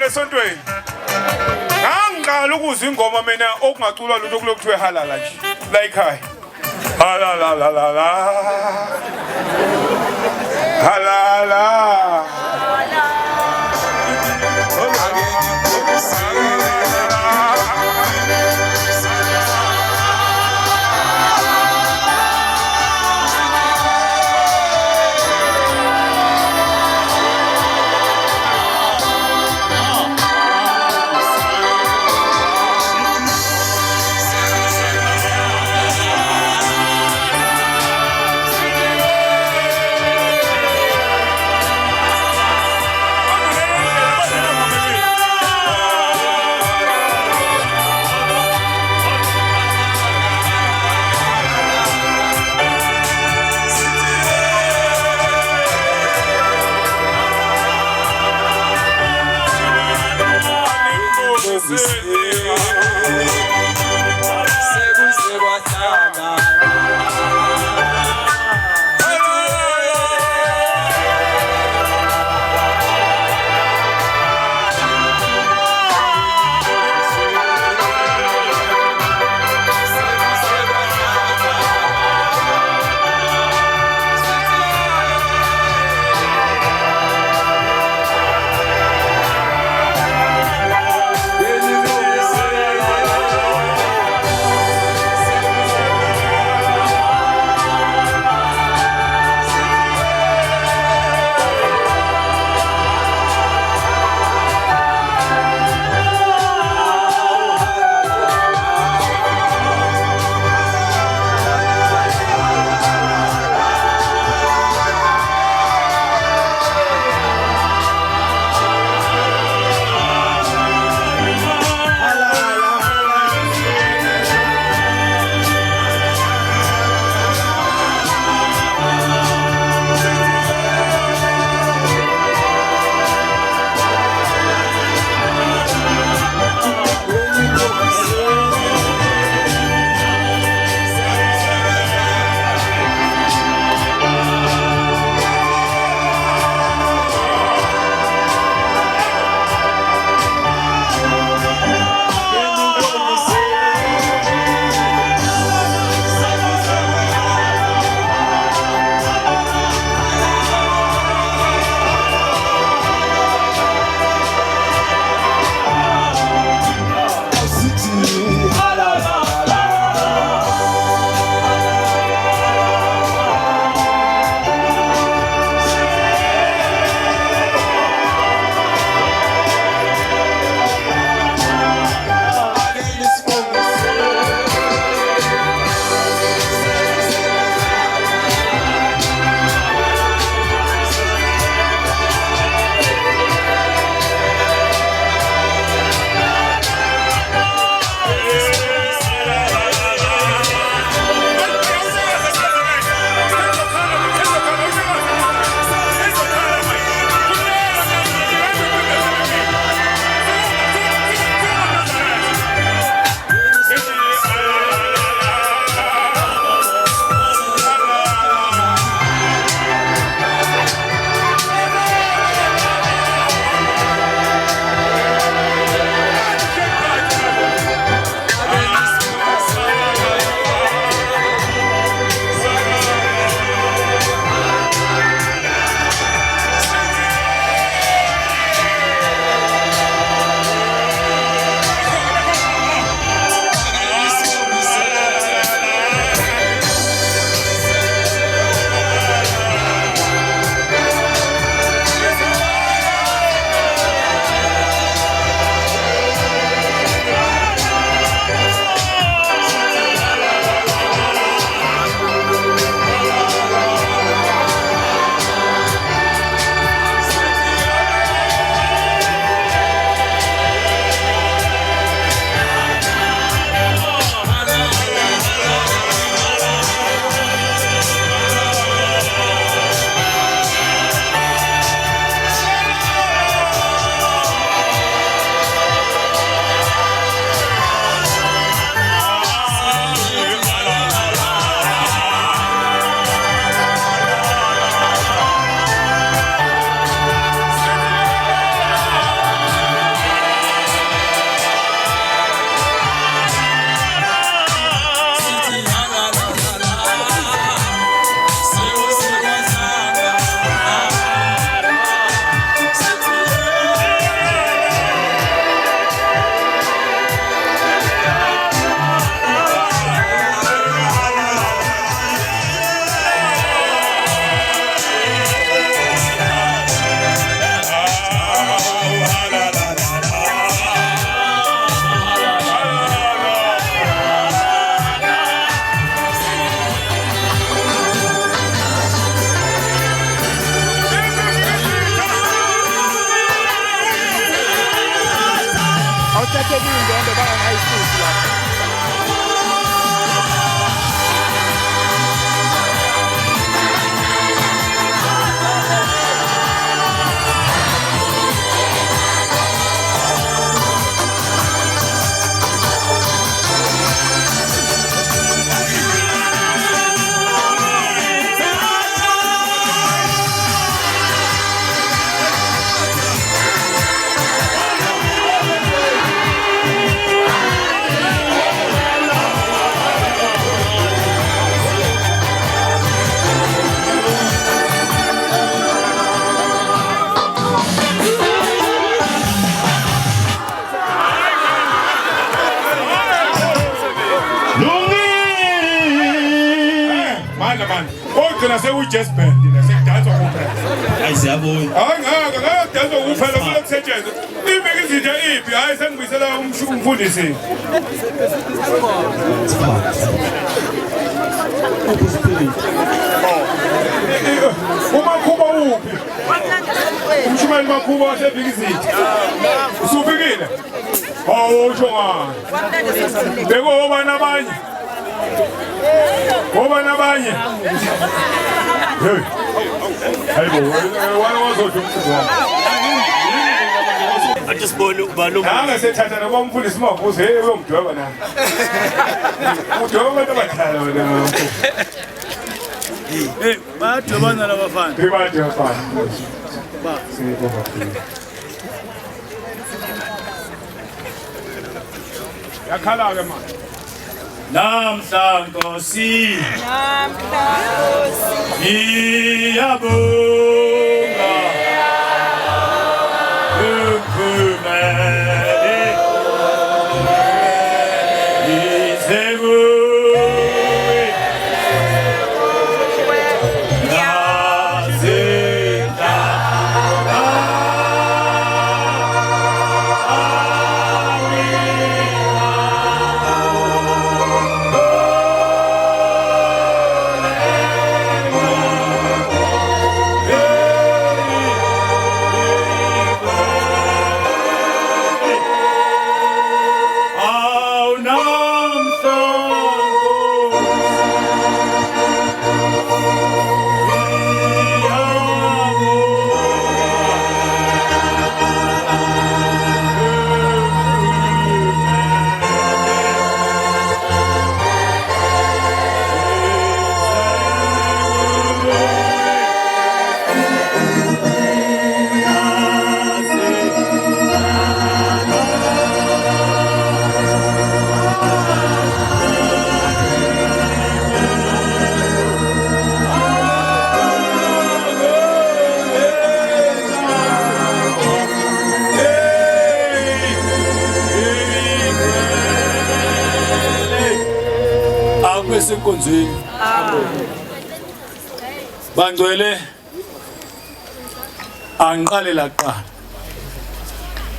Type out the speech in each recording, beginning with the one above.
esontweni ngiqala ukuzwa ingoma mina okungaculwa lutho kulokuthiwe halala nje la ekhaya halala la la la halala Thina seku-jazz band la sekudanswa kuphela. Hayi siyabona. Hayi ngeke danswa kuphela kufanele kusetshenzwe. Ibeke izinto iphi hayi sengibuyisela umfundisi. Umakhuba uphi? Umshumeli Makhuba wasebika izinto. Usufikile? Hawu usho ngani? Beko obani abanye? Obani abanye? Hey. Hayibo, wena wazothi umfundi wami. Athi sibone ubalo. Anga sethatha noma umfundisi mavuze hey uyomdweba nami. Udweba abantu abadala wena. Hey, bayadwebana labafana. Bayadwebana. Ba. Yakhala-ke manje. Namhla Nkosi. Namhla Nkosi. Ngiyabonga. Senkonzweni bangcwele angiqale laqala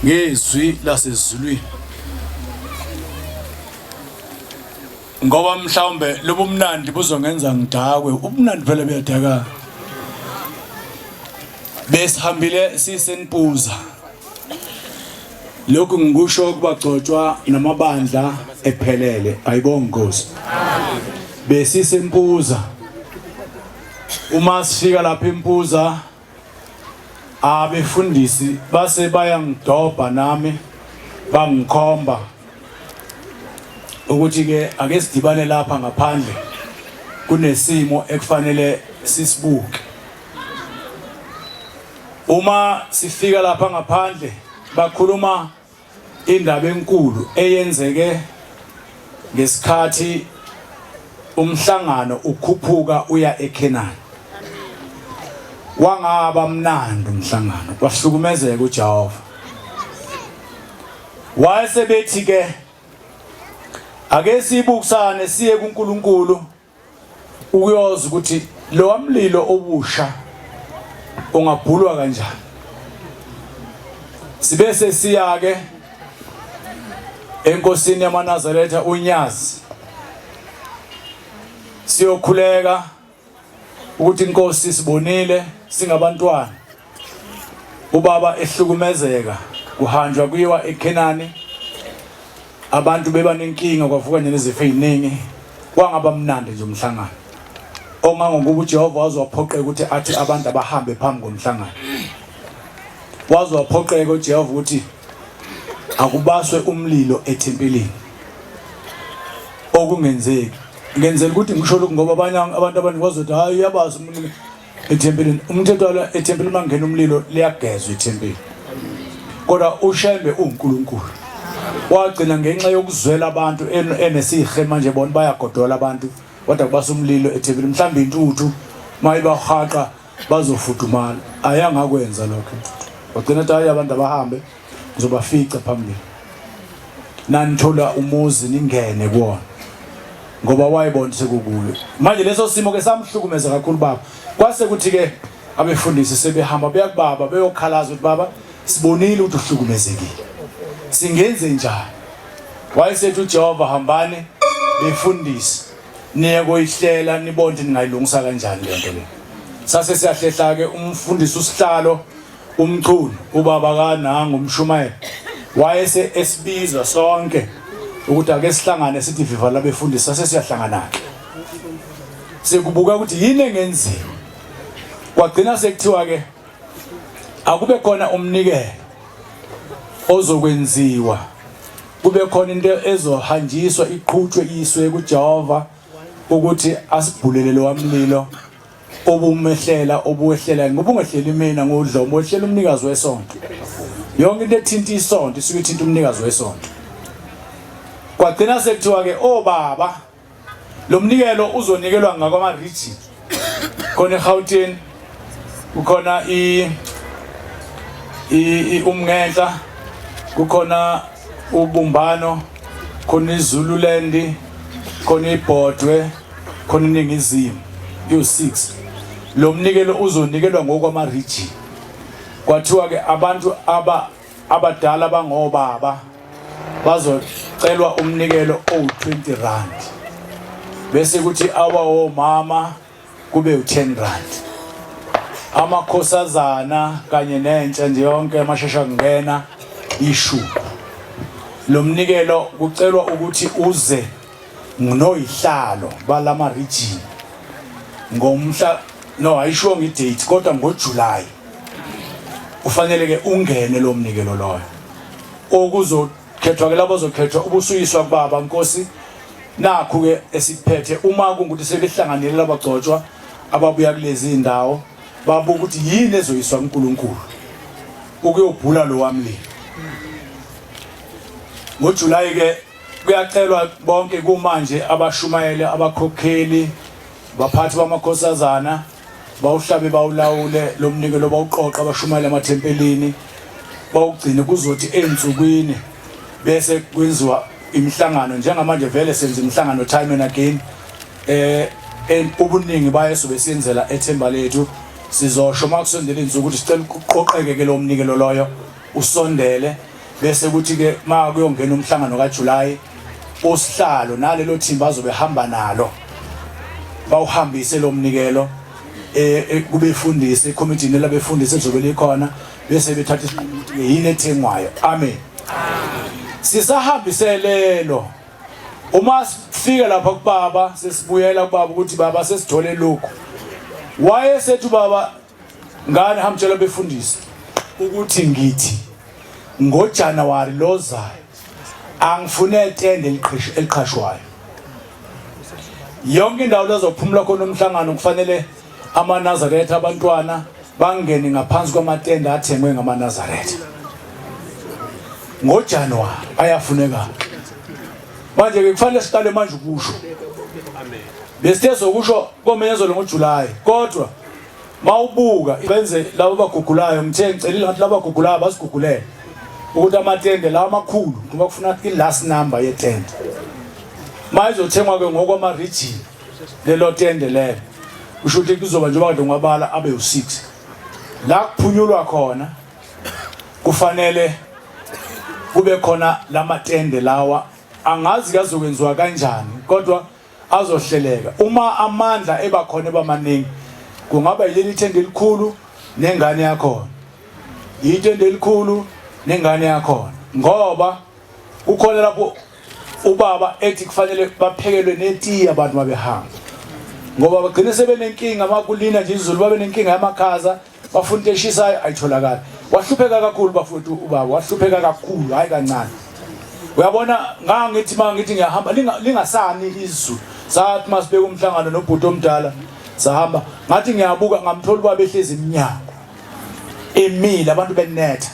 ngezwi lasezulwini ngoba mhlawumbe lobumnandi buzongenza ngidakwe ubumnandi phela buyadaka besihambile sisenpuza lokhu ngikusho kubagcotshwa namabandla ephelele ayibonga Nkosi besisempuza uma sifika lapha empuza abefundisi base bayangidobha nami bangikhomba ukuthi ke ake sidibane lapha ngaphandle kunesimo ekufanele sisibuke uma sifika lapha ngaphandle bakhuluma indaba enkulu eyenzeke ngesikhathi umhlangano ukhuphuka uya eKenani wangaba mnandi umhlangano kwahlukumezeka uJehova wayesebethi ke ake sibukisane siye kuNkulunkulu ukuyoza ukuthi lo mlilo obusha ungabhulwa kanjani sibese siya ke enkosini yamaNazaretha uNyazi siyokhuleka ukuthi inkosi sibonile singabantwana ubaba ehlukumezeka kuhanjwa kuyiwa eKenani abantu beba nenkinga kwavuka nezifo eziningi kwangaba mnandi nje umhlangano ongangokuba uJehova wazwaphoqeka ukuthi athi abantu abahambe phambi komhlangano wazwaphoqeka uJehova ukuthi akubaswe umlilo ethempelini okungenzeki ngenzela ukuthi ngisho lokho ngoba abanye abantu abanikwazi ukuthi hayi uyabaza umlilo ethempelini umthetho wala ethempelini mangena umlilo liyagezwa ethempelini kodwa uShembe uNkulunkulu wagcina ngenxa yokuzwela abantu enesihe manje bona bayagodola abantu kodwa kubasa umlilo ethempelini mhlawumbe intuthu mayibahaqa bazofudumala ayangakwenza lokho wagcina ukuthi hayi abantu abahambe ngizobafica phambili nanithola umuzi ningene kuwona ngoba wayebona sekukuyo. Manje leso simo ke samhlukumeza kakhulu baba. Kwase kuthi ke abefundisi sebehamba beya kubaba beyokhalaza ukuthi baba sibonile ukuthi uhlukumezekile. Singenze njani? Wayesethi uJehova hambani befundisi. Niye koyihlela nibonke ningayilungisa kanjani lento le. Sase siyahlehla ke umfundisi usihlalo umchunu ubaba kaNangu umshumayela. Wayese esibiza sonke ukuthi ake sihlangane sithi viva labefundisi sase siyahlangana ke. Sekubuka ukuthi yini engenziwa. Kwagcina sekuthiwa ke akube khona umnikelo ozokwenziwa. Kube khona into ezohanjiswa iqhutshwe iswe kuJehova ukuthi asibhulele lo wamlilo obumehlela obuwehlela ngoba ungehleli mina ngodlomo ohlela umnikazi wesonto. Yonke into ethinta isonto isuke ithinta umnikazi wesonto. Kwagcina sekuthiwa ke baba lo mnikelo uzonikelwa ngakwa region. Khona eGauteng kukhona umngenhla kukhona ubumbano khona iZululand khona iBhodwe khona iningizimu u6 lo mnikelo uzonikelwa ngokwama region. Kwathiwa ke abantu abadala bangobaba bazocelwa umnikelo owu20 rand bese kuthi awomama kube u10 rand. Amakhosazana kanye nentsha nje yonke amashesha kungena ishu. Lo mnikelo kucelwa ukuthi uze noyihlalo balama region ngomhla ayisho ngidate kodwa ngoJuly ufanele ke ungene lo mnikelo loyo okuzokhethwa ke labo bazokhethwa ubusuyiswa kubaba Nkosi nakho ke esiphethe uma kungukuthi sebehlanganele labagcotshwa ababuya kulezi indawo babuka ukuthi yini ezoyiswa uNkulunkulu ukuyobhula lo wamlilo. NgoJuly ke kuyacelwa bonke kumanje abashumayele abakhokheli baphathi bamakhosazana bawuhlabe bawulawule lo mnikelo bawuqoqa abashumayele emathempelini bawugcine kuzothi ensukwini bese kwenziwa imihlangano njengamanje vele senza imihlangano time and again ubuningi bayeso besenzela ethemba lethu sizosho makusondela insuku ukuthi sicela ukuqoqeke ke lo mnikelo loyo usondele bese kuthi ke makuyongena umhlangano kaJuly osihlalo nalelo thimba azobe hamba nalo bawuhambise lo mnikelo kubefundisi ecommittee labefundisi ezobe likhona bese bethatha isinqumo ukuthi yini ethengwayo. Amen. Sisahambiselelo uma sifika lapha kubaba sesibuyela kubaba ukuthi baba sesithole lokho wayesethu baba ngani hamtshela befundisi ukuthi ngithi ngoJanuary lozayo angifune itende eliqhashwayo yonke indawo lezophumula khona umhlangano kufanele amaNazaretha abantwana bangene ngaphansi kwamatende athengwe ngamaNazaretha ngoJanuary ayafuneka manje ke kufanele siqale manje ukusho bese sokusho komenyezo ngoJuly kodwa mawubuka benze labo bagugulayo ngithe ngicelile ngathi labo bagugulayo basigugulele ukuthi amatende la amakhulu kuba kufuna ilast number yetende mayizothengwa ke ngokwama region lelo tende lelo usho ukuthi kuzoba njengoba kade ngwabala abe u6 la kuphunyulwa khona kufanele kube khona lamatende lawa angazi kazokwenziwa kanjani kodwa azohleleka uma amandla ebakhona bamaningi kungaba yileli tende elikhulu nengane yakho itende elikhulu nengane yakho ngoba ukhona lapho ubaba ethi kufanele baphekelwe netiya abantu babehamba ngoba bagcine sebenenkinga amakulina nje izulu babe nenkinga yamakhaza bafuna into eshisayo ayitholakala wahlupheka kakhulu bafuthu ubaba wahlupheka kakhulu hayi kancane uyabona ngangithi mangithi ngiyahamba lingasani izulu sathi masibeka umhlangano nobhuti omdala sahamba ngathi ngiyabuka ngamthola ubaba ehlezi eminyango emile abantu benetha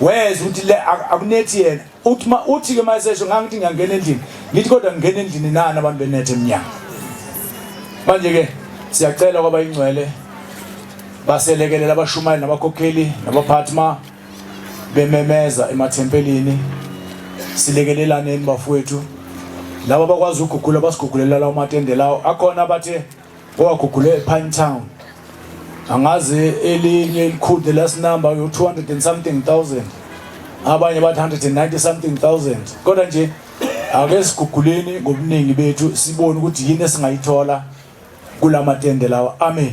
weza ukuthi le akunethi yena uthi ke mayesesho ngangithi ngiyangena endlini ngithi kodwa ngingena endlini nani abantu benetha eminyango manje ke siyacela kwaba ingcwele baselekelela abashumayeli nabakhokheli nabaphathima bememeza emathempelini silekelelane bafowethu laba bakwazi ukugugula basigugulela lawo matende lawo akhona abathe owagugule ePine Town angazi elinye elikhulu the last number yo 200 and something thousand abanye bathi 190 something thousand kodwa nje ake siguguleni ngobuningi bethu sibone ukuthi yini esingayithola kulamatende lawa amen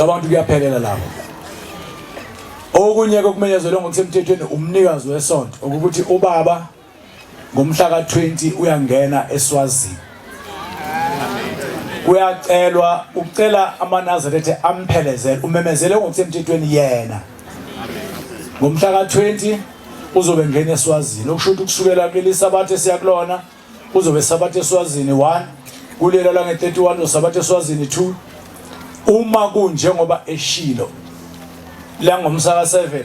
abantu kuyaphelela lapho okunye kokumenyezelwe ngokusemthethweni umnikazi wesonto ukuthi ubaba ngomhla ka20 uyangena eSwazini kuyacelwa ucela amaNazaretha amphelezele umemezele ngokusemthethweni yena ngomhla ka20 uzobe ngena eSwazini okusho ukuthi kusukela kuleli sabathe siyakulona uzobe sabathe eSwazini 1 kulela la nge31 usabathe eSwazini 2 uma kunjengoba eshilo la ngomhla ka7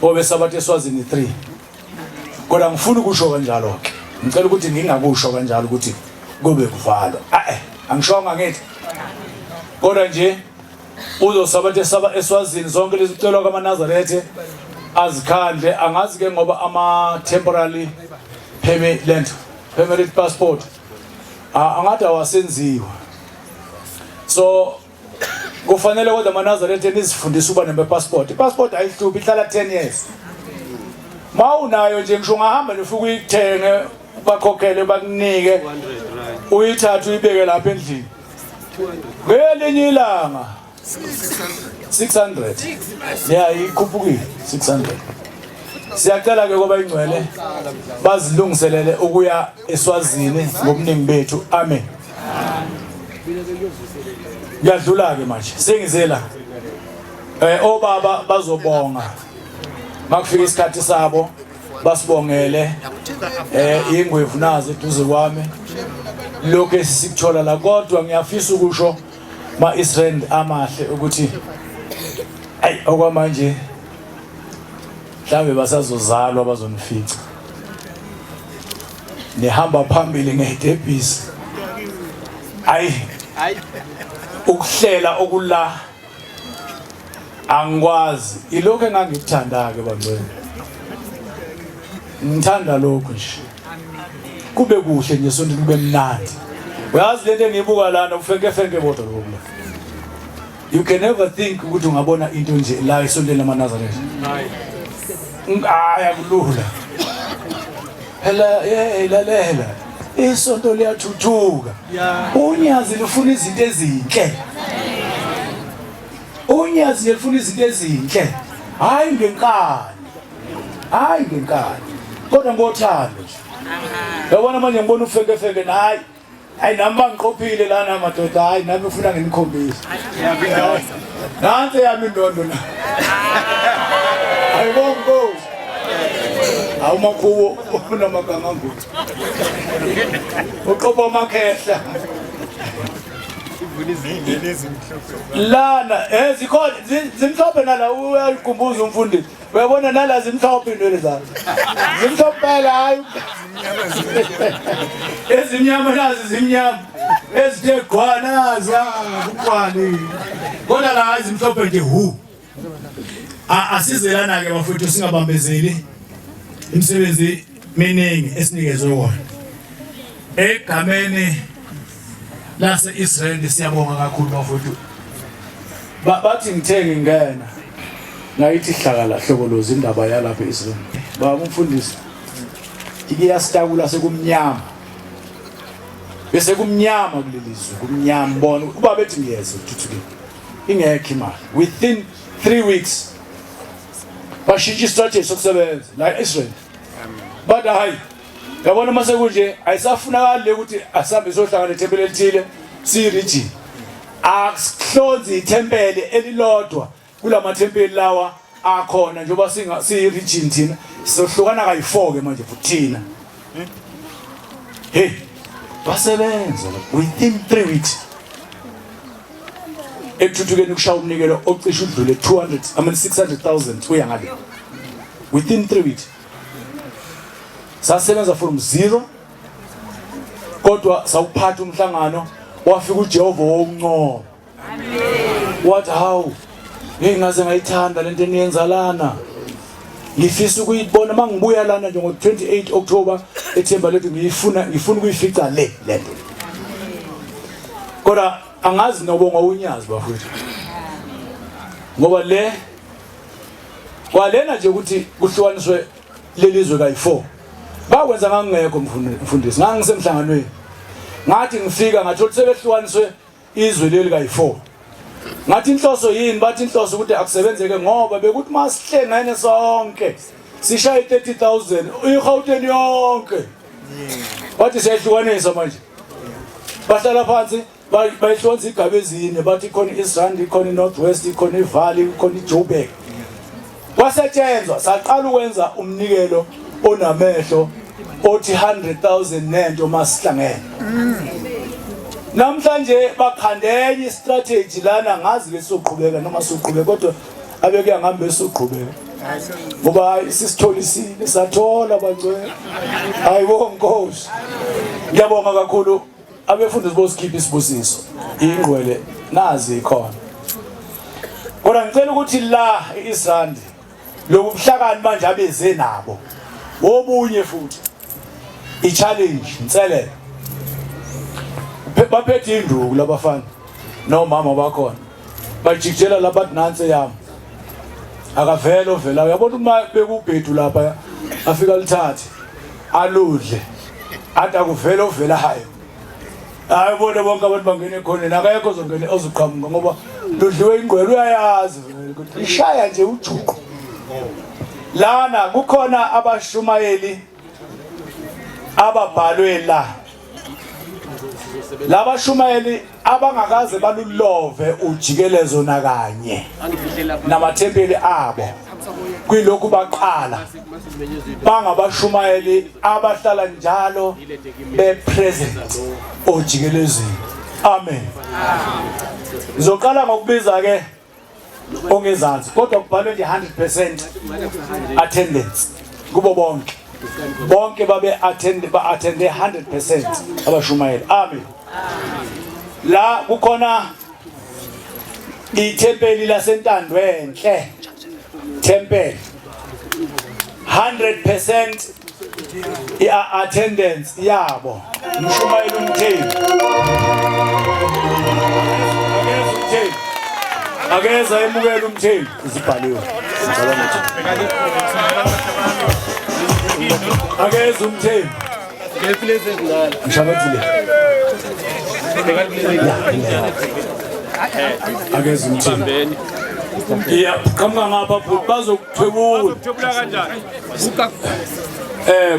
obe sabathe eSwazini 3 kodwa ngifuna ukusho kanjalo ke ngicela ukuthi ngingakusho kanjalo ukuthi kube kuvalwa angishonga ngithi kodwa nje uzosabathe eSwazini zonke lezicelwa kwaManazaretha azikhandle angazi ke ngoba ama temporary permanent passport angathi awasenziwa so kufanele kodwa amaNazaretha nizifundise ukuba nepassport ipassport ayihluphi ihlala 10 years mawunayo nje ngisho ngahamba nifika uyithenge bakhokhele bakunike uyithatha uyibeke lapha endlini ngelinye ilanga 600 yeah ikhuphukile 600 siyacela ke ngoba ingcwele bazilungiselele ukuya eSwazini ngobuningi bethu amen ngiyadlula ke manje sengizela obaba bazobonga makufika isikhathi sabo basibongele ingwevu nazo eduze kwami lokho esikuthola la kodwa ngiyafisa ukusho ma-Israel amahle ukuthi okwamanje mhlawumbe basazozalwa bazonifica nihamba phambili ngedebhisi ukuhlela okula angikwazi ilokho engangikuthanda ke bangcwele ngithanda lokho nje kube kuhle nje sonto kube mnandi uyazi lento engiyibuka lana ufenke bodwa lokho you can never think ukuthi ungabona into nje la esontweni lamaNazaretha ayakulula phela lalela isonto liyathuthuka unyazi lufuna izinto ezinhle unyazi lufuna izinto ezinhle hayi ngenkani kodwa ngothando yabona manje ngibona ufenke hayi nami bangiqophile lana madoda hayi nami ufuna nginikhombise nansi yami indondo na ayibongo awumakhuwo unamagama ngokuthi uqopha amakhehla lana zikhona zimhlophe nala uyayikhumbuza umfundi uyabona nala zimhlophe indwele zakhe zimhlophe hayi ezimnyama nazi zimnyama ezithe gwana zakuqwali kodwa la hayi zimhlophe nje asizelana ke bafowethu singabambezeli imisebenzi miningi esinikezwe wona egameni lase-Israel siyabonga kakhulu bafowethu bathi ngithenge ngena ngayithi hlakala hlokoloza indaba yalapha eIsrael baba umfundisi ikiyasitakula sekumnyama bese kumnyama kulelizwe kumnyama bona uba bethi ngiyeza ukuthuthukela ingekho imali within 3 weeks bashintsha istrategy sokusebenza la Israel but hayi yabona mase kunje ayisafunakala ukuthi asambe sohlangana ethempeli elithile si-region akuhlonzi ithempeli elilodwa kulamathempeli lawa akhona njengoba si-region thina sizohlukana kayi4 ke manje futhi thina basebenza within 3 weeks ekuthuthukeni ukushaya umnikelo ocishe udlule 600,000 uya ngale within 3 weeks sasebenza from 0 kodwa sawuphatha umhlangano wafika uJehova wokunqoba amen wathi hawu ngaze ngayithanda lento eniyenza lana ngifisa ukuyibona mangibuya lana nje ngo28 October ethemba lethu ngifuna ukuyifica le lento kodwa angazi nobonga unyazi bafowethu ngoba le kwalena nje ukuthi kuhlukaniswe lelizwe kayi4 bakwenza ngangengekho mfundisi ngangisemhlanganweni ngathi ngifika ngathola sebehlukaniswe izwe leli kayi4 ngathi inhloso yini bathi inhloso ukuthi akusebenzeke ngoba bekuthi masihlengene sonke sishaye 30,000 iGauteng yonke bathi siyahlukanisa manje bahlala phansi bayihlukanisa igaba ezine bathi ikhona iEast Rand ikhona iNorth West ikhona iValley ikhona iJoburg kwasetshenzwa saqala ukwenza umnikelo onamehlo othi 100,000 nento masihlangene namhlanje bakhandenya istrategy lana ngazi ke soqhubeka noma soqhubeka kodwa abeke angambe soqhubeka ngoba isisitholisile sathola bagcwele hayibo Nkosi ngiyabonga kakhulu abefundisi bosikhipha isibusiso ingqwele nazi ikhona kodwa ngicela ukuthi la iSrandi lokubuhlakani manje abeze nabo obunye futhi i-challenge inselelo baphethe induku labafana nomama bakhona bajikijela lapha nansi yami akavela ovela uyabona uma bekubhedu lapha afika lithathe aludle athi akuvela ovela hayo ayibona bonke abantu bangene ekhoneni akayekho zongene oziqhamuka ngoba ludliwe ingqwele uyayazi ukuthi ishaya nje ujuqu lana kukhona abashumayeli ababhalwe la laba shumayeli abangakaze balulove ujikelezo nakanye namathempeli abo kwilokhu baqala bangabashumayeli abahlala njalo bepresent ojikelezweni amen ngizoqala ngokubiza ke ongezansi kodwa kubhalwe nje 100% attendance kubo bonke babe attende 100% abashumayeli amen la kukhona ithempeli laseNtandwenhle temple 100% attendance yabo umshumayeli umthembu akeza emukela umthembu izibhaliwe akeza umthembu mshabathile akeza umthembu ya kama ngapha bazokuthwebula kanjani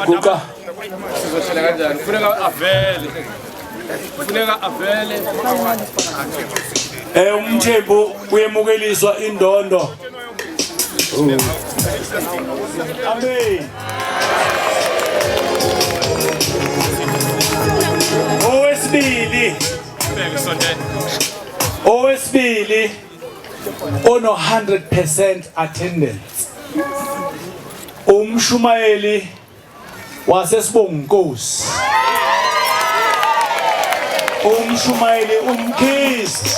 kuka sizohlela kanjani kufuneka avele umthembu uyemukeliswa indondo amen owesibili ono 100% attendance umshumayeli wasesibonga Nkosi umshumayeli umkhisi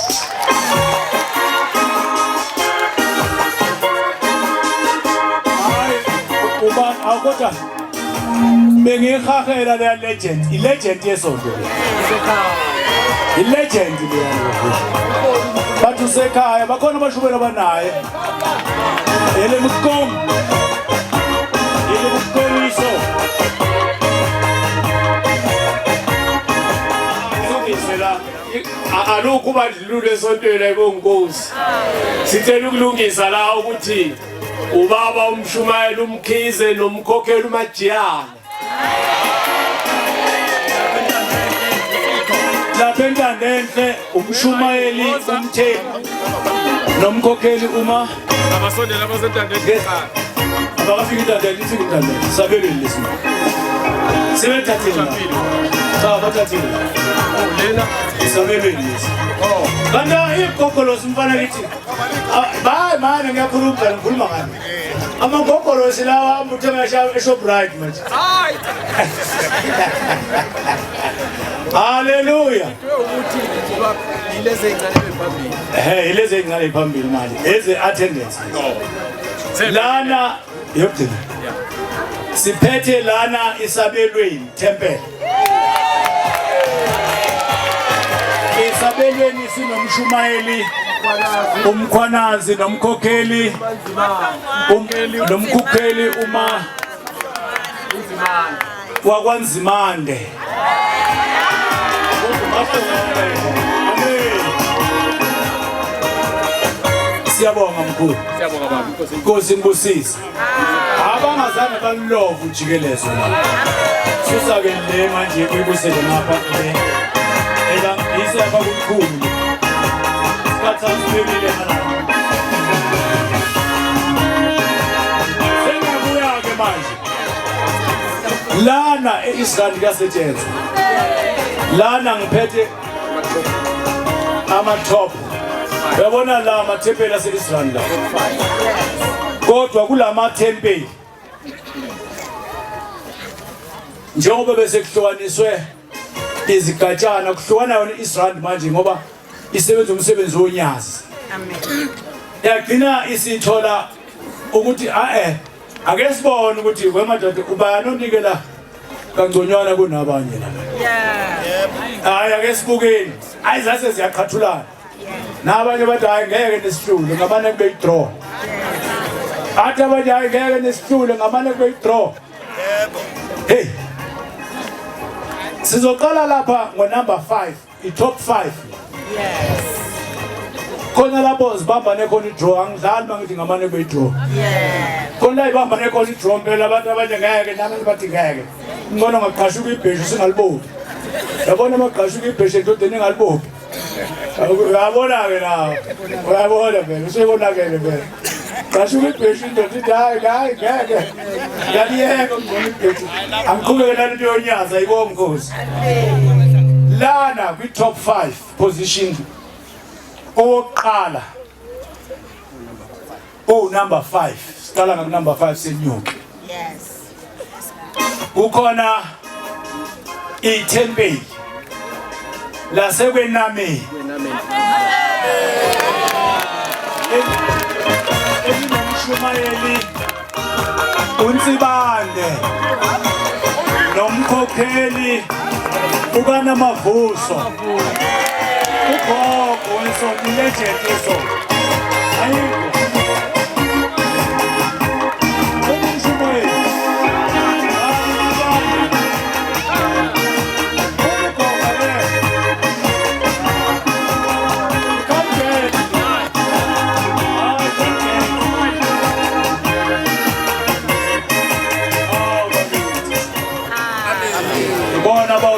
uba akodwa bengihahela le legend ilegend yesonto ilegend leyo bathu sekhaya bakhona abashubela banaye ele mukhomiso izokisela alukho badlule esontweni ayibonkosi sicela ukulungisa la ukuthi ubaba umshumayeli umkhize nomkhokheli umajiyana lapha eNtandwenhle umshumayeli umthembu nomkhokheli uma abasondela abaseNtandwenhle abafika eNtandwenhle sabelweni lesimo sebethathile cha bathathile lena sabelweni lesimo kanti igogolosi mfana lithi bayi manje ngikhuluma ngani amagogolosi lawa amuthenga eShoprite manje hayi haleluya ukuthi ngoba ileze incane phambili ileze incane phambili manje eze attendance lana Yokugcina. Siphethe lana isabelweni temple. Isabelweni sinomshumayeli, umkhwanazi nomkhokheli, nomkhokheli uma wakwanzimande. Siyabonga mkhulu. Siyabonga baba. Inkosi ngibusise. Abangazange balove ujikelezo la. Susa ke le manje kuyibusele ngapha le. Ela isapha kumkhulu. Sikhatha sibekile hala. Sengabuya ke manje. Lana eIsrael kuyasetshenzwa. Lana ngiphethe ama-top. Uyabona la amathempeli ase-Israel la. Kodwa kulama thempeli njengoba bese kuhlukaniswe izigatshana, kuhlukana yona iIsrael manje ngoba isebenza umsebenzi wonyazi. Amen. Yagcina isithola ukuthi ake sibone ukuthi kwemadoda ubani onikela kangconywana kunabanye la. Yeah. Ake sibukeni. Ayizase ziyaqhathulana. Nabanye bathi hayi ngeke nesihlulo ngamane kube i-draw. Athi abanye hayi ngeke nesihlulo ngamane kube i-draw. Hey. Sizoqala lapha ngo-number 5, i-top 5. Yes. Khona lapho sibambane khona i-draw, angidlali mangithi ngamane kube i-draw. Yeah. Khona ibambane khona i-draw phela abantu abanye ngeke nami bathi ngeke. Ngcono ngaqhashuka ibheshu singalibophi. Yabona maqhashuka ibheshu endodeni engalibophi. Uyabona ke nawe. Uyabona phela, usebonakele phela. Qashuka ibheshu indoda hayi ngeke. Yaliyeka ngone ibheshu. Angiqhubeke nalento yonyaza ayibonga Nkosi. Lana kwi-top 5 position oqala. Number 5. Siqala number 5 senyuke. Yes. Ukhona ithempeli lasekwenami. Ezinomshumayeli uNsibande nomkhokheli ukanamavuso ugogo wesomilejeteso ayikho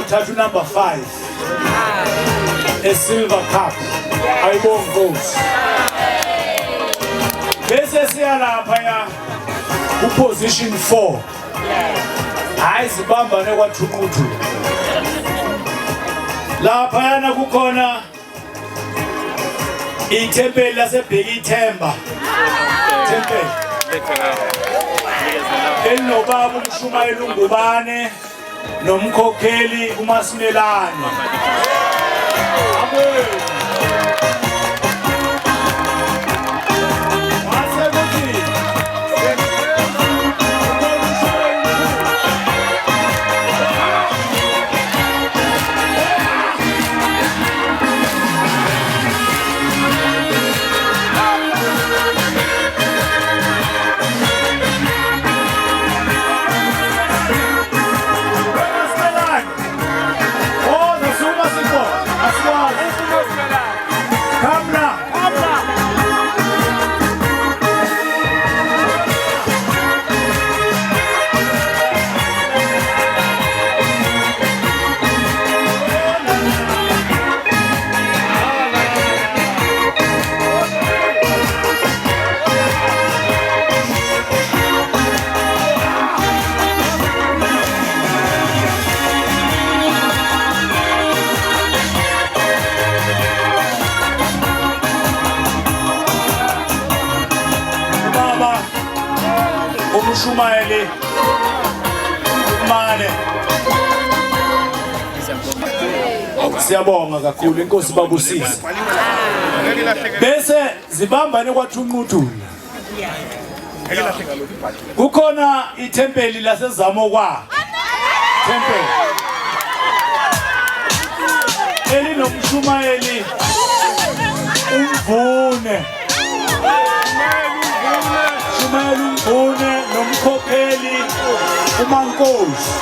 Tattoo number 5, a silver cup. I won't go. This is here position 4. I Bamba never to go to. La Payana Kukona in temple as a big temper. Temple. Eno babu Shumai Lungubane. Nomkhokheli uMasimelane. Shumaeli Mane. Siyabonga kakhulu Inkosi babusise. Bese zibambane kwathi umuntu. kukhona ithempeli laseZamokwa temple elinomshumayeli umvune shumayeli umvune nomkhokheli uMankosi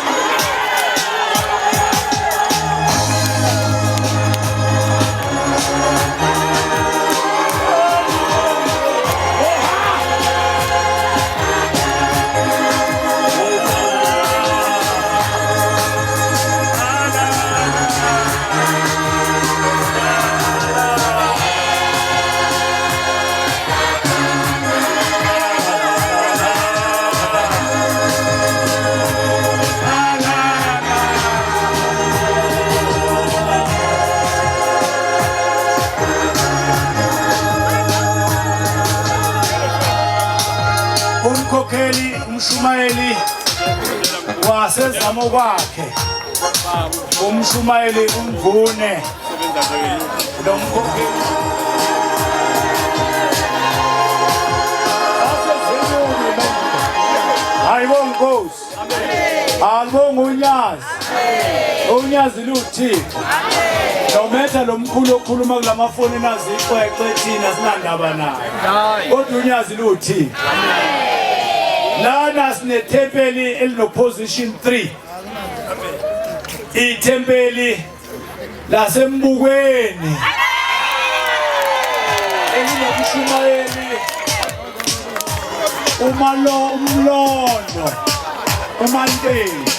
umkhokheli umshumayeli waseZamokwakhe umshumayeli umvune nomkhokheli ayibonga Nkosi alibonga unyazi unyazi luthixo nometha lomkhulu okhuluma kulamafoni naziqweqwe thina sinandaba naye kodwa unyazi luthixo lana sinethempeli elinoposition 3 ithempeli lasembukweni elinomshumayeli umlondo uMantezi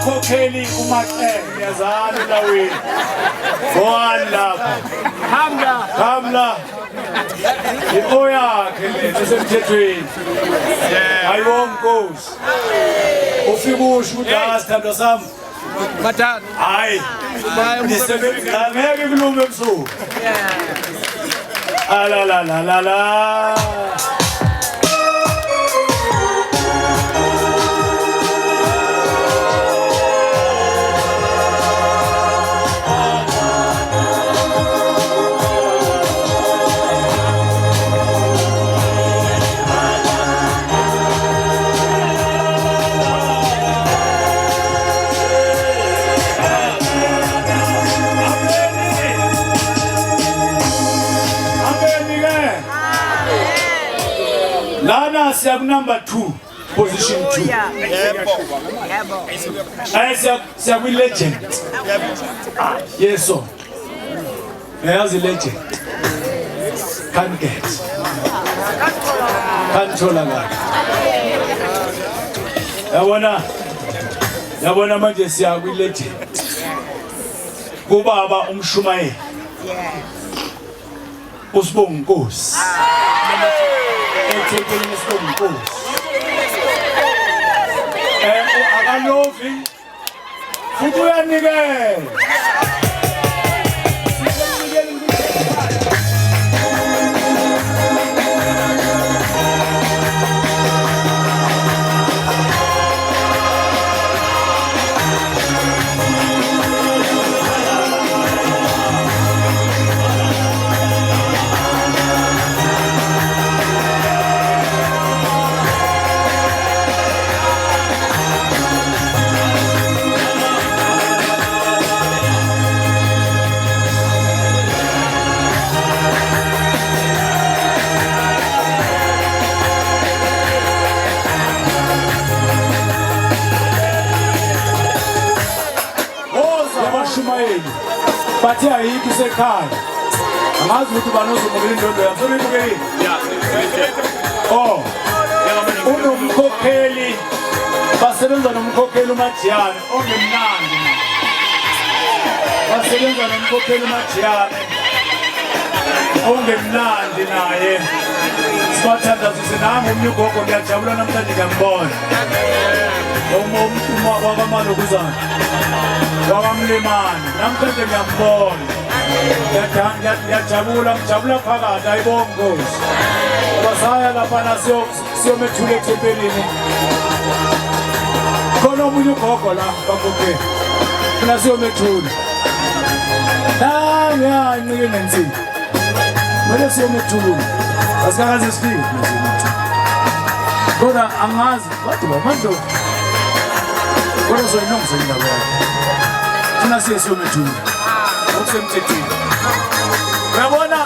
umkhokheli uMaqenge yazana endaweni ngowani lapha Kamla into yakhe le esemthethweni ayibonga Nkosi ufike usho ukuthi asithandwa sami Madad. hayi nisebenza ngeke kulume ebusuku la lana siya number 2 position 2 siya kwi legend yeso yazi legend can't get can't tholakala yabona manje siya kwi legend kubaba umshumayeli usibonga Nkosi ethempelini sibonga Nkosi akalovi futhi uyanikela bathi ayikho sekhaya angazi ukuthi banozomukela indondo yami sobuyibukeli unomkhokheli wasebenza nomkhokheli uMajiyane ongemnandi wasebenza nomkhokheli uMajiyane ongemnandi naye sibathandazise nami umnye ugogo ngiyajabula namhlanje ngiyambona wakamalokozana wakamlimani namhlanje ngiyambona ngiyajabula phakathi ayibonga Nkosi basaya laphana siyomethula ethempelini khona omunye ugogo la bakhokheli funa siyomethula ngiyancike nensimbi mele siyomethula asikakaze sifike kodwa angazi wathi bamadlo kodwa zoyinongiso indaba yakhe funa siye siyomethula okusemthethweni uyabona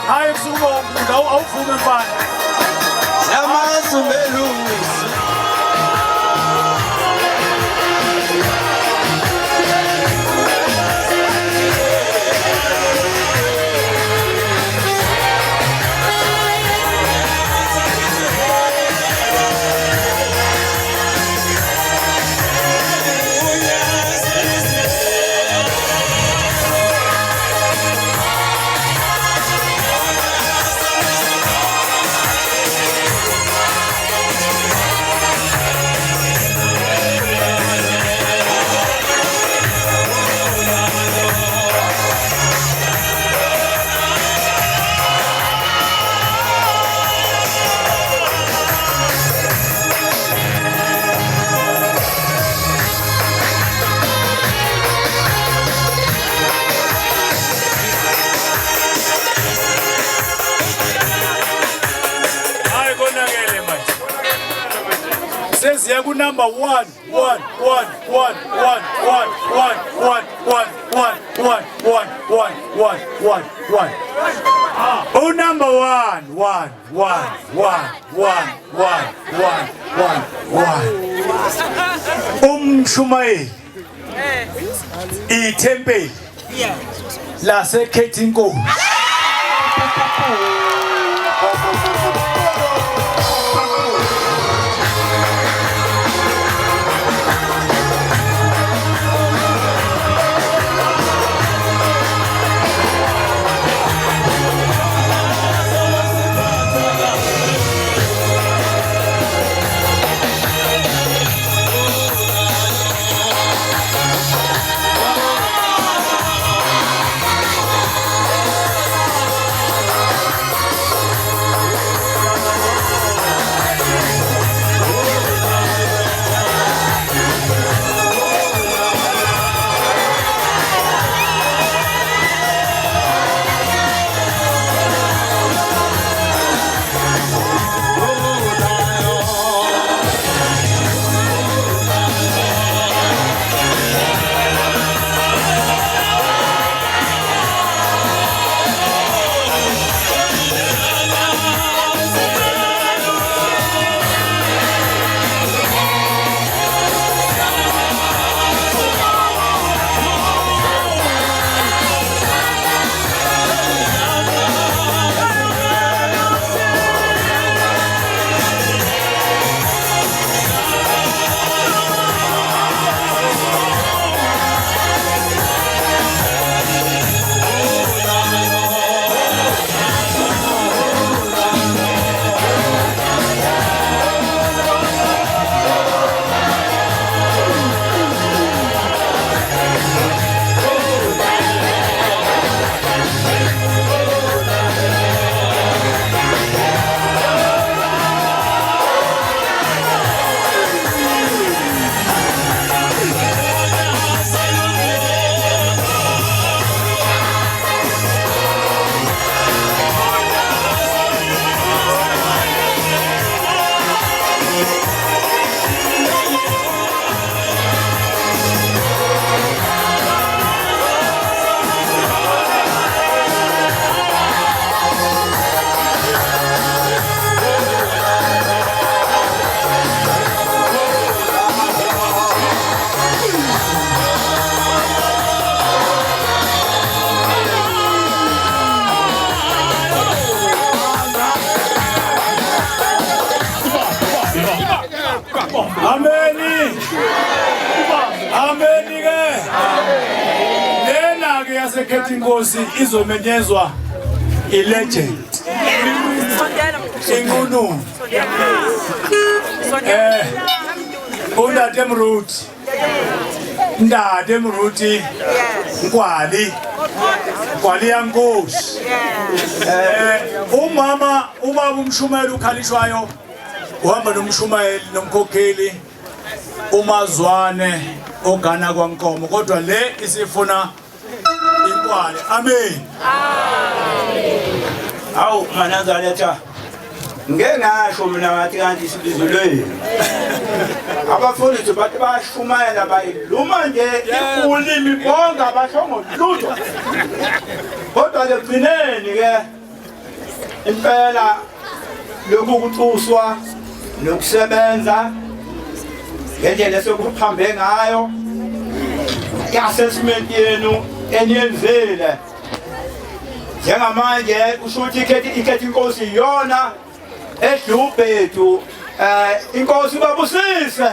hayi kusuka umuntu awuvume mfana Yamasumbelungisi seziya ku number 1 1 1 1 1 1 1 1 1 1 1 1 1 oh number 1 1 1 1 1 1 1 umshumayeli ithempeli lasekhethi inkosi ekhetha inkosi izomenyezwa ilegend Inqunu Undade Mruti Ndade Mruti Nkwali yankosi umama ubaba umshumayeli ukhalishwayo uhamba nomshumayeli nomkhokheli umazwane ogana kwaNkomo kodwa le isifuna inkwali amen Awu Manazaretha ngeke ngasho mina ngathi kanti isibizo lweni abafundisi bathi bashumayela bayiluma nje ulimi bonga basho ngolutho kodwa ke gcineni ke impela lokukuxuswa nokusebenza ngendlela esokuphambe ngayo i-assessment yenu eniyenzile njengamanje kusho ukuthi ikhetha inkosi iyona eDubhethu inkosi babusise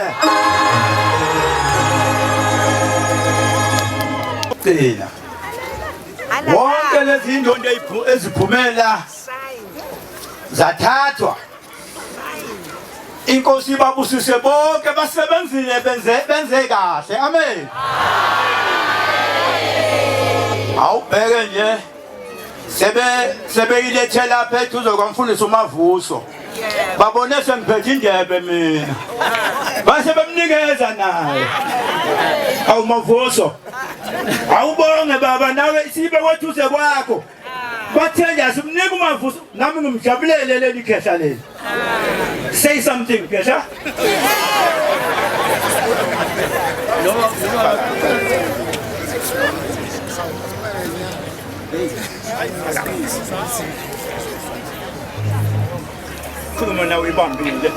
Cina wonke lezi indondo eziphumela zathathwa inkosi babusise bonke basebenzile benze kahle amen awubheke nje sebeyilethela lapha eduze kwamfundisi uMavuso babone sengiphethe indebe mina base bemnikeza naye awu Mavuso awubonge baba nawe sibe kwethuze kwakho bathenja simnika uMavuso nami ngimjabulele leli khehla leli say something khehla khuluma nawe ibambile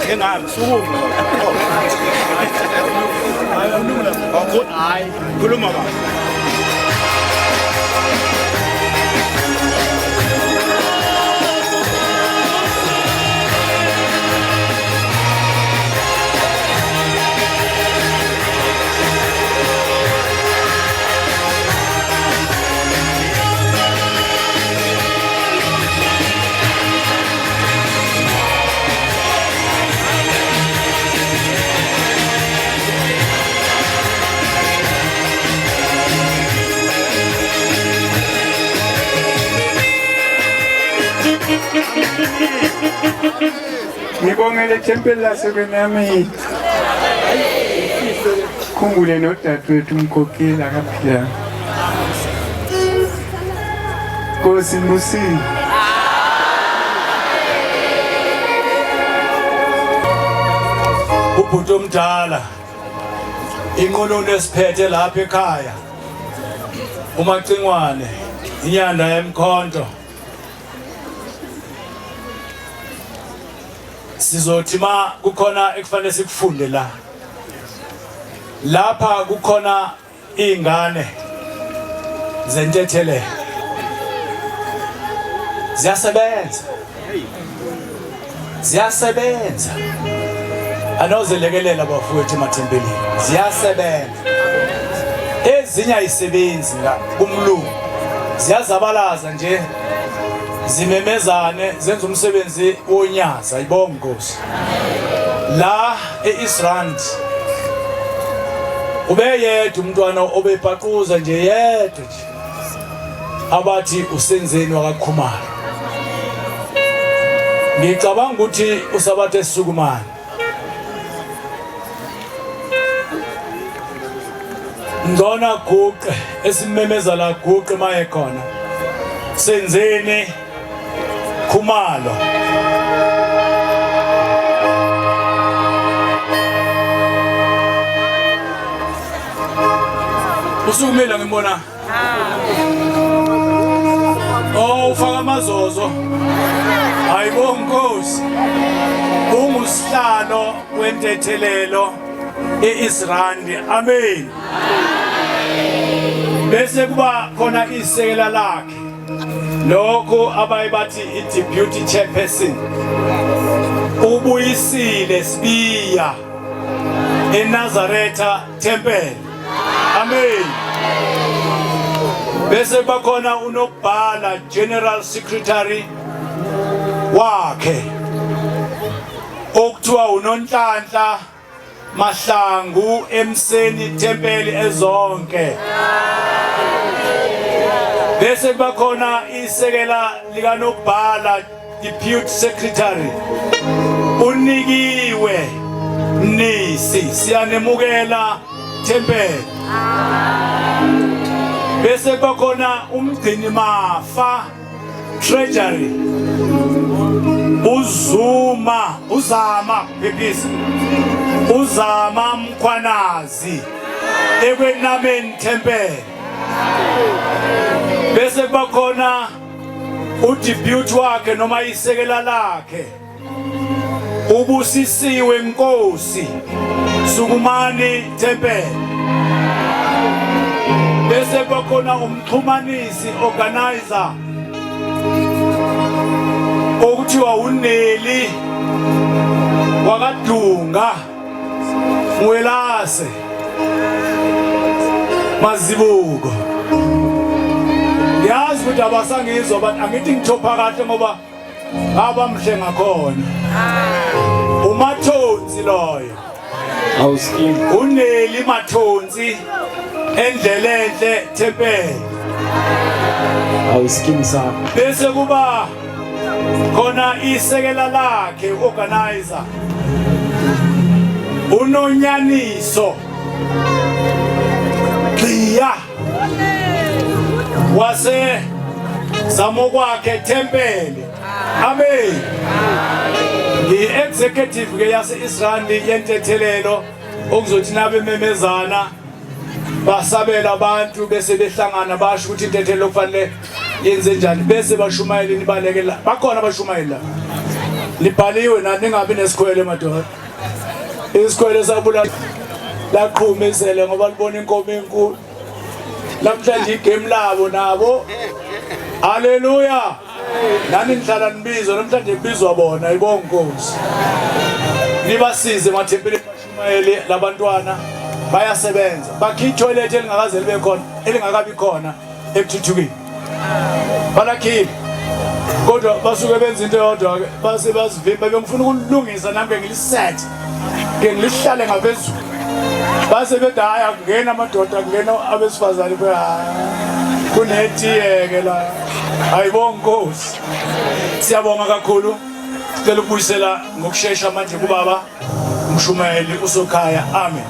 njengamsukuma hayi khuluma baba Ngibongele thempeli laseKwenamiti. Khumbule nodadewethu umkhokheli akaphila. Nkosi Musini. ubhuti omdala inqununu esiphethe lapha ekhaya uMacingwane inyanda yemkhonto sizothi ma kukhona ekufanele sikufunde la lapha kukhona izingane zentethelelo ziyasebenza anozelekelela bafowethu emathempelini ziyasebenza ezinye ayisebenzi kumlungu ziyazabalaza nje zimemezane zenza umsebenzi wonyaza ayibonga Nkosi la eIsrael ubeyedwa umntwana obebhaquza nje yedwa nje abathi usenzeni wakaKhumalo ngicabanga ukuthi usabathe Sukumane ngona guqe esimemeza la guqe maye khona senzeni Khumalo usukumela ngibona ufaka amazozo ayibonga Nkosi ungusihlalo wentethelelo eIsrael amen bese kuba khona isekela lakhe lokho abayibathi i-deputy chairperson ubuyisile Sibiya eNazaretha Temple amen bese bakhona unobhala general secretary wakhe okuthiwa uNonhlanhla Mahlangu Emseni Thempeli ezonke. Bese bakhona isekela likanobhala deputy secretary unikiwe Nisi siyanemukela Thempeli. Bese bakhona umgcini mafa treasury Uzama Mkhwanazi ekwenameni Thempeli. Bese bakhona udebut wakhe noma isekela lakhe ubusisiwe Nkosi Sukumani Thempeli. Bese bakhona umxhumanisi organizer okuthiwa uNeli wakadunga Mwelase Mazibuko. Yazi ukuthi abasangizwa but angithi ngithopa kahle ngoba abamhle ngakhona. uMathonsi loyo uNeli Mathonsi endlele Thempeli. Bese kuba khona isekela lakhe organizer uNonyaniso Gqiya wase Zamokwakhe Thempeli. Amen. I-executive ke yase Israel yentethelelo okuzothi nabe memezana basabela abantu bese behlangana basho ukuthi intethelelo kufanele yenze njani bese bashumayela nibalekela bakhona bashumayela libhaliwe nani ningabi nesikhwele madoda isikhwele sabula laqhumezele ngoba libona inkomo enkulu namhlanje igame labo nabo. Haleluya. Nani nihlala nibizwa namhlanje kubizwa bona ibonga Nkosi. Nibasize mathempeli bashumayele labantwana bayasebenza bakhipha toilet elingakaze libe khona elingakabi khona ekuthuthukeni. Balakhipha kodwa basuke benza into yodwa base basivimba bengifuna ukulungisa nami ngiliset ke ngilihlale ngaphezulu base bedaya kungena amadoda kungena abesifazane kunetiyeke la. Ayibonga Nkosi. Siyabonga kakhulu. Sicela ukubuyisela ngokusheshsha manje kubaba Mshumayeli uSokhaya. Amen.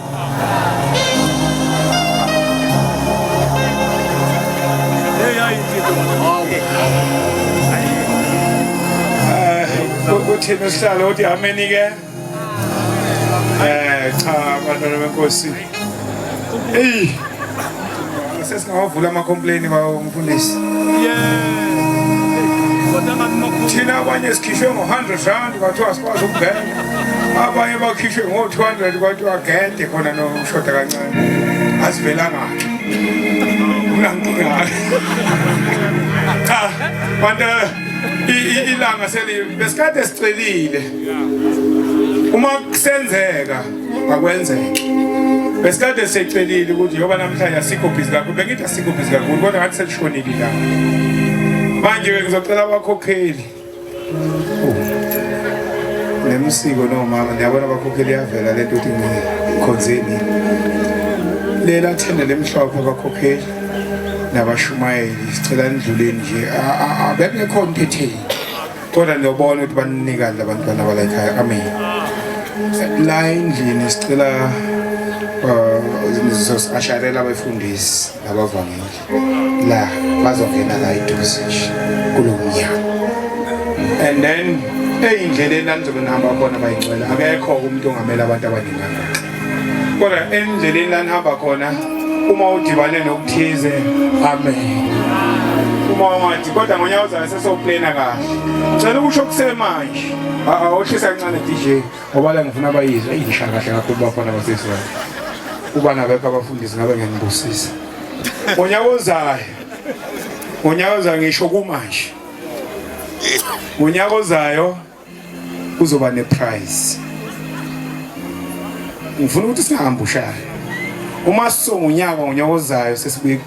Uthini usihlalo uthi ameni ke? Cha bantwana beNkosi. Hey. Sesingavula ama complaint bawo mfundisi. Thina abanye sikhishwe ngo100 rand kwathiwa sikwazi ukubheka. Abanye bakhishwe ngo200 kwathiwa gede khona noshoda kancane. Asivelanga. Unankinga. Cha, bantu ilanga seli besikade sicelile. Uma kusenzeka akwenzeke. Besikade sicelile ukuthi yoba namhlanje asikho busy kakhulu bengithi asikho busy kakhulu kodwa ngathi selishonile la. Manje ngizocela abakhokheli. Nemsiko nomama ndiyabona abakhokheli yavela lento uthi ngikhonzeni. Lela thena lemhlophe abakhokheli nabashumayeli sicela nidluleni nje abekho ntetheni. Kodwa niyobona ukuthi baninika labantwana bala ekhaya. Amen. La endlini sicela asharela abafundisi abavangeli la bazongena la eduze kulomnyango and then eyindleleni lanizobe nihamba khona bayingcwela akekho umuntu ongamela abantu abaningana kodwa endleleni lanihamba khona uma udibane nokuthize. Amen. Uma ungathi kodwa ngonyaka ozayo sesoplana kahle ngicela ukusho kusemanje awuhlisa kancane DJ ngoba la ngifuna bayizwe eyishaka kahle kakhulu bafana basesizwe kuba nabekho abafundisi ngabe ngiyanibusisa. Ngonyaka ozayo ngisho kumanje. Ngonyaka ozayo kuzoba neprize. Ngifuna ukuthi singahambushane. uma sisonga unyaka ozayo sesibuye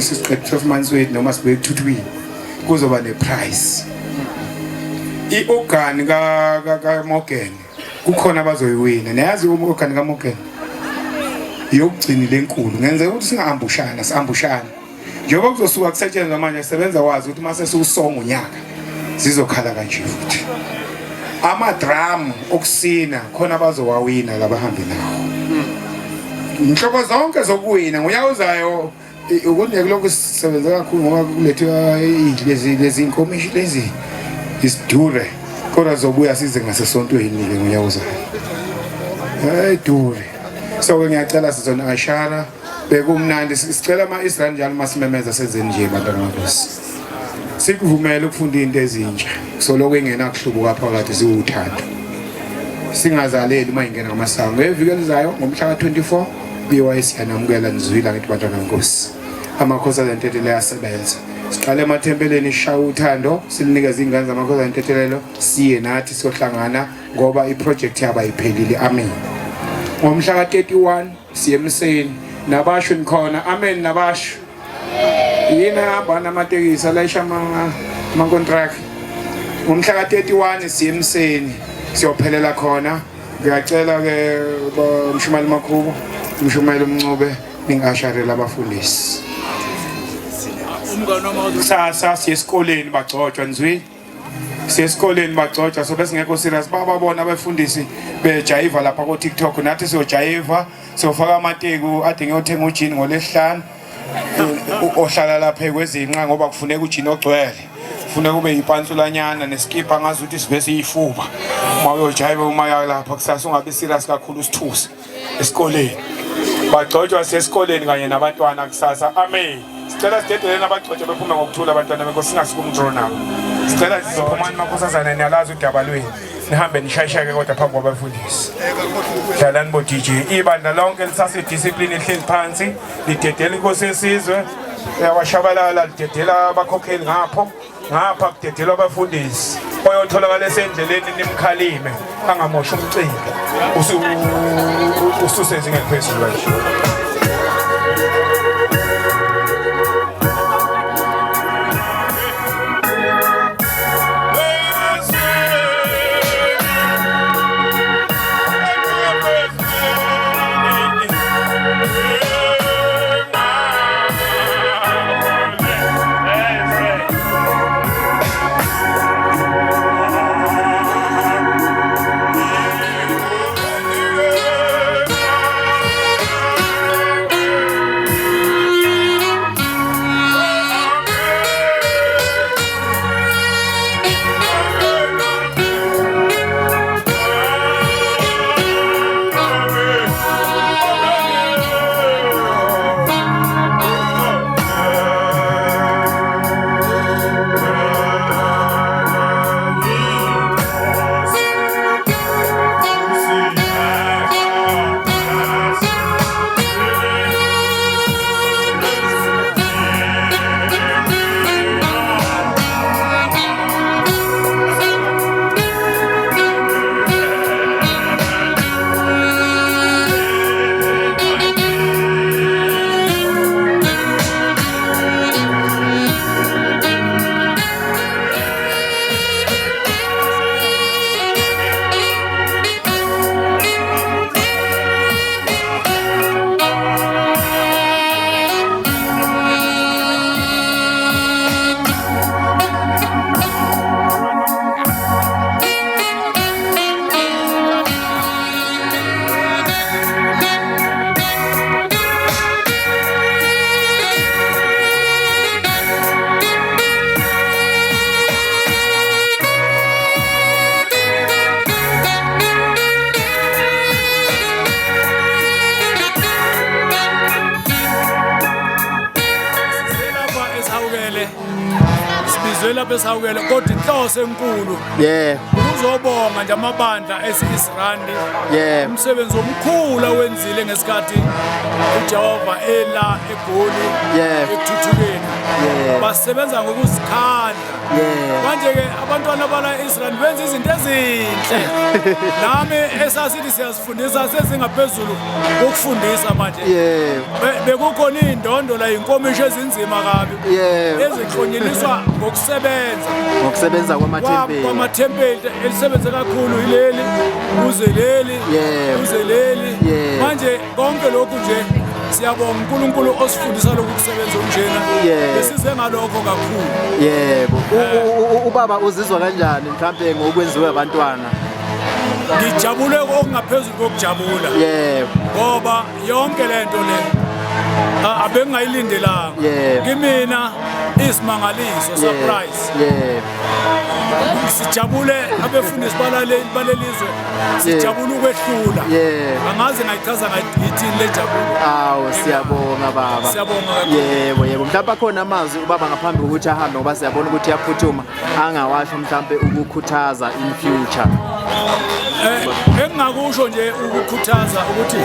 sesiqedwe 12 months wethu noma sibuye kuthuthwini kuzoba neprice i-organ ka Morgan kukhona abazoyiwina niyazi i-organ ka Morgan yokugcinile enkulu ngenzeka ukuthi singaambushana siambushana njengoba kuzosuka kusetshenzwa manje sebenza wazi ukuthi mase siwusonga unyaka zizokhala kanje futhi ama-drum okusina khona bazowawina labahambi nawo inhlobo zonke zokuwina ngunyaka uzayo ukuthi kulokhu sisebenza kakhulu ngoba kulethwa lezi inkomishi lezi isidure kodwa zobuya size ngasesontweni-ke ngunyaka uzayo dure so-ke ngiyacela sizona ashara bekumnandi sicela ama-Israel njalo masimemeza senzeni nje bantwana bakosi sikuvumele ukufunda into ezintsha soloko engena kuhlubuka phakathi siwuthando singazaleli uma ingena ngamasango eviki elizayo ngomhla ka-24 BYS yanamukela nizwila ngithi bantwana benkosi amakhosazana entethelelo ayasebenza siqale emathempeleni sishaya uthando silinikeza ingane zamakhosazana entethelelo siye nathi siyohlangana ngoba iproject yabo ayiphelile amen ngomhla ka-31 siye emseni nabasho nikhona amen nabasho yini hamba namatekisi alayisha ama-contract ngomhla ka-31 siye emseni siyophelela khona ngiyacela-ke umshumayeli Makhubo umshumayeli Mncube ningasharela abafundisi kusasa siye esikoleni bagcotshwa nizwile siye esikoleni bagcotshwa so besingekho serious bababona abafundisi bejayiva lapha ko-TikTok nathi siyojayiva siyofaka amateku ade ngiyothenga ujini ngolesihlanu ohlala lapha ekwezinqa ngoba kufuneka ujini ogcwele kufuneka kube yipantsulanyana neskipa ngazi ukuthi sibe siyifuba uma uyojayiva uma lapha kusasa ungabe serious kakhulu usithuse esikoleni bagcotshwa sesikoleni kanye nabantwana kusasa amen sicela sidedeleni abagcotshwa bephume ngokuthula abantwana benkosi singasikumdro nabo sicela sizophumani makhosazana niyalazi udaba lwenu nihambe nishayishake kodwa phambi kwabafundisi dlalani bo-DJ ibandla lonke lisasediscipline lihleli phansi lidedela inkosi yesizwe yawashabalala lidedela abakhokheli ngapha kudedelwa abafundisi oyotholakala esendleleni nimkhalime angamosha umcimbi ususezingeni phezulu kanje Sizwela besawukele kodwa inhloso enkulu uzobonga nje amabandla esi-Israeli umsebenzi omkhulu awenzile ngesikhathi uJehova ela eGoli ekuthuthukeni basebenza ngokuzikhandla Yeah. manje ke abantwana bala Israel benza izinto ezinhle nami esasithi siyasifundisa sesingaphezulu ukufundisa manje Yeah. bekukhona indondo la inkomisho ezinzima kabi Yeah. ezihlonyeliswa ngokusebenza Ngokusebenza kwamathempeli. kwamathempeli elisebenze kakhulu ileli kuze leli Yeah. kuze leli Yeah. manje konke lokhu nje siyabonga uNkulunkulu osifundisa lokhu kusebenza unjena Yeah. besize ngalokho kakhulu. Yebo. Ubaba uzizwa kanjani mhlambe ngokwenziwe abantwana? Ngijabule okungaphezulu kokujabula Yebo. ngoba yonke lento le abengayilindelanga Yeah. kimina isimangaliso surprise. Yebo. Sijabule abefundisi balelizwe sijabule ukwehlula Yebo. angaze ngayichaza ngayithini le jabulo. Awu siyabonga baba. Siyabonga kakhulu. Yebo yebo mhlawumbe akhona amazwi ubaba ngaphambi kokuthi ahambe ngoba siyabona ukuthi yaphuthuma angawasho mhlawumbe ukukhuthaza in future. Engingakusho nje ukukhuthaza ukuthi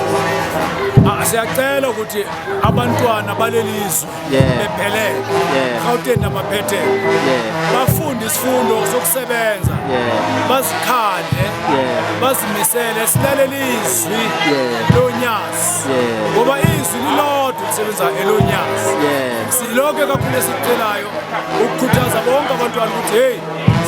siyacela ukuthi abantwana balelizwe Yeah. bephelele Yeah. Gauteng namaphethelo Yeah. bafunde isifundo sokusebenza Yeah. bazikhande Yeah. bazimisele silalela izwi Yeah. lonyasi Yeah. ngoba izwi lilodwa lisebenza elonyasi Yeah. silokho kakhulu esicelayo ukukhuthaza bonke abantwana ukuthi hey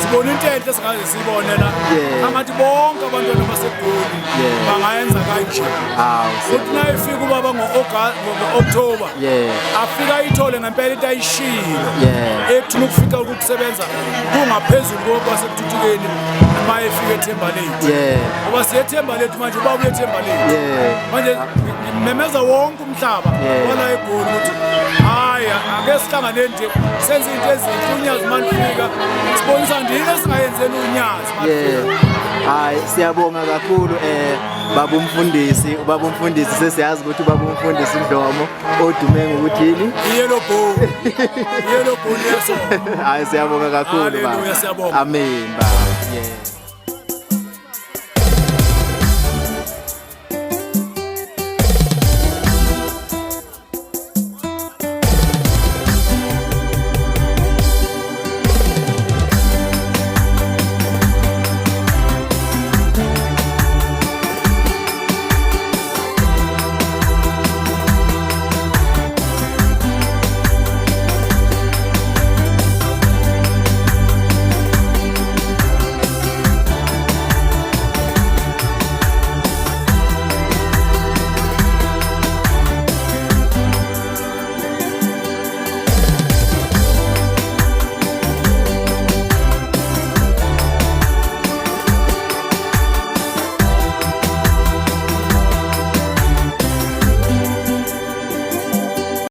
sibona into enhle singaze sibone la Yeah. angathi bonke abantwana baseGoli Yeah. bangayenza kanje Awu futhi naye ifika ubaba ngo-October Yeah. afika ayithole ngempela into ayishilo Yeah. ekuthina ukufika ukusebenza kungaphezulu kokuba sekuthuthukeni uma efika eThemba Lethu Yeah. ngoba siyethemba lethu manje ubaba uyethemba lethu Yeah. manje ngimemeza wonke umhlaba Yeah. wala eGoli ukuthi hayi ake sihlanganeni nje senze into ezinhle unyazi manifika sibonisa ndini esingayenzeli unyazi Yeah. Hayi siyabonga kakhulu baba umfundisi sesiyazi ukuthi baba umfundisi Dlomo odume ngokuthi yini? yellow ball yeso Hayi siyabonga kakhulu baba. Hallelujah, siyabonga. Amen baba. Yeah.